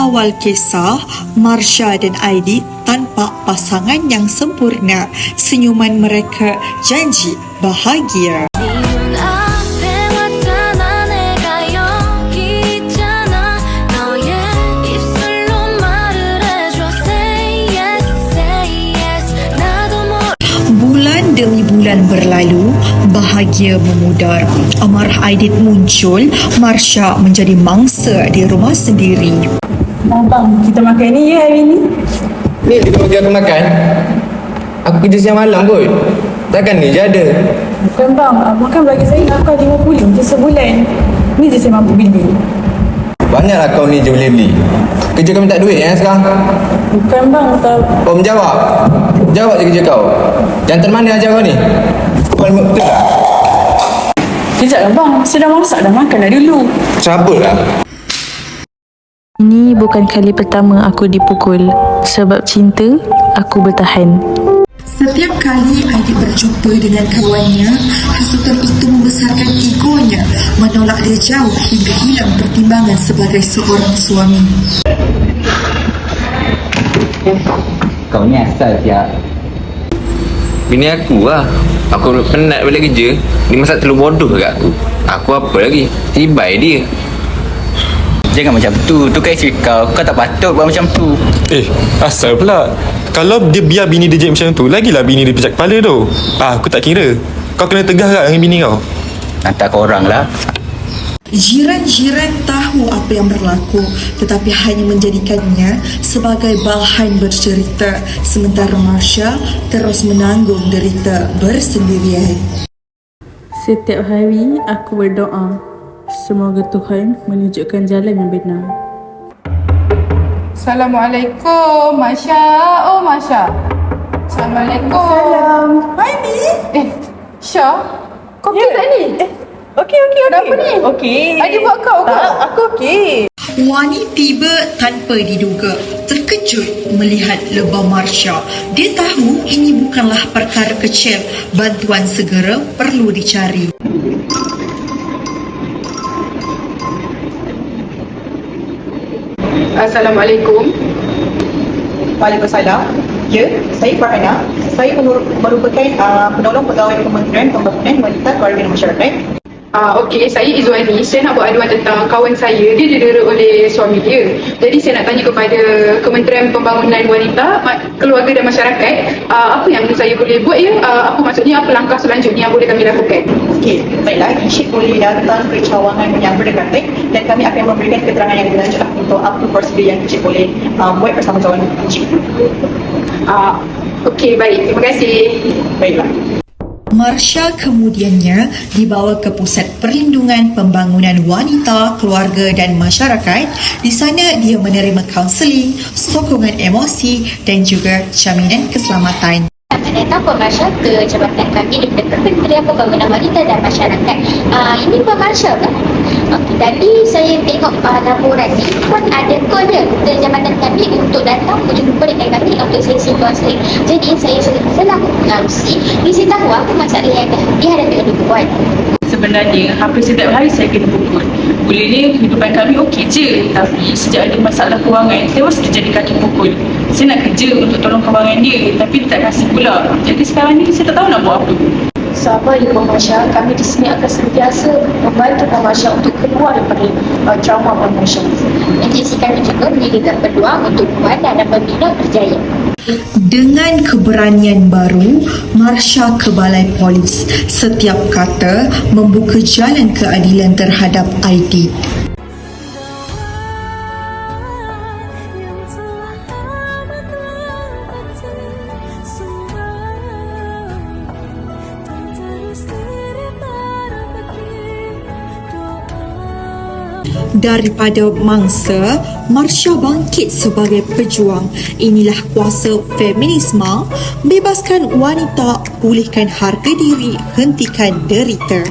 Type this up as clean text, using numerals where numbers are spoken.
Awal kisah, Marsha dan Aidit tanpa pasangan yang sempurna. Senyuman mereka janji bahagia. Bulan demi bulan berlalu, bahagia memudar. Amarah Aidit muncul, Marsha menjadi mangsa di rumah sendiri. Abang, kita makan ni ya hari ni? Ni dia bagi aku makan. Aku kerja siang malam kot. Takkan ni je ada. Bukan bang, abang kan bagi saya nakal RM50 je sebulan. Ni je saya mampu beli. Banyaklah kau ni je boleh beli. Kerja kau minta duit sekarang. Bukan bang, tak. Kau menjawab. Jawab je kerja kau. Jantan mana ajar kau ni? Kau betul tak? Sekejap lah bang, saya dah masak dah makan dah dulu. Cabutlah. Ini bukan kali pertama aku dipukul. Sebab cinta, aku bertahan. Setiap kali Aidit berjumpa dengan kawannya, hasutan itu membesarkan egonya, menolak dia jauh hingga hilang pertimbangan sebagai seorang suami. Kau ni asal siap. Bini aku lah. Aku penat balik kerja. Dia masak telur bodoh kat aku. Aku apa lagi? Tibai dia. Jangan macam tu. Tu kan isteri kau. Kau tak patut buat macam tu. Asal pula. Kalau dia biar bini dia jadi macam tu, lagilah bini dia pijak kepala tu. Aku tak kira. Kau kena tegas tak dengan bini kau? Hantar kau orang lah. Jiran-jiran tahu apa yang berlaku, tetapi hanya menjadikannya sebagai bahan bercerita, sementara Marsha terus menanggung derita bersendirian. Setiap hari aku berdoa, semoga Tuhan menunjukkan jalan yang benar. Assalamualaikum, Masya. Oh, Masya. Assalamualaikum. Salam. Hai ni. Syah, kau okey tak ni? Okey. Kenapa ni? Okey. Adik buat kau ke? Tak, aku okey. Wani tiba tanpa diduga, terkejut melihat lebah Marsha. Dia tahu ini bukanlah perkara kecil, bantuan segera perlu dicari. Assalamualaikum. Waalaikumsalam. Ya, saya Farhana. Saya merupakan penolong pegawai Kementerian Pembangunan Wanita, Keluarga dan Masyarakat. Okey, saya Izwani. Saya nak buat aduan tentang kawan saya. Dia didera oleh suami dia. Jadi saya nak tanya kepada Kementerian Pembangunan Wanita, Keluarga dan Masyarakat, apa yang saya boleh buat ya? Apa maksudnya, apa langkah selanjutnya yang boleh kami lakukan? Okey, baiklah. Encik boleh datang ke cawangan yang berdekatan dan kami akan memberikan keterangan yang lebih lanjut untuk apa prosedur yang Encik boleh buat bersama cawangan Encik. Okey, baik. Terima kasih. Baiklah. Marsha kemudiannya dibawa ke Pusat Perlindungan Pembangunan Wanita, Keluarga dan Masyarakat. Di sana dia menerima kaunseling, sokongan emosi dan juga jaminan keselamatan. Datang Puan Marsha ke jabatan kami di Kementerian Pembangunan Wanita dan Masyarakat. Ini Puan Marsha kan? Okey, tadi saya tengok laporan ni pun ada kode ke jabatan kami untuk datang berjumpa dengan kami untuk sesi kaunseling. Jadi saya selaku pengarusi beritahu apa masalah yang dihadapi oleh Puan. Sebenarnya hampir setiap hari saya kena pukul. Bolehnya kehidupan kami okey je, tapi sejak ada masalah kewangan terus terjadi kaki pukul. Saya nak kerja untuk tolong kewangan dia, tapi dia tak kasih pula. Jadi sekarang ni saya tak tahu nak buat apa. Sabar ya Puan Marsha, kami di sini akan sentiasa membantu Puan Marsha untuk keluar daripada trauma Puan Marsha. Agensi kami juga menyediakan peluang untuk Puan dan membina berjaya. Dengan keberanian baru, Marsha ke balai polis. Setiap kata membuka jalan keadilan terhadap Aidit. Daripada mangsa, Marsha bangkit sebagai pejuang. Inilah kuasa feminisme, bebaskan wanita, pulihkan harga diri, hentikan derita.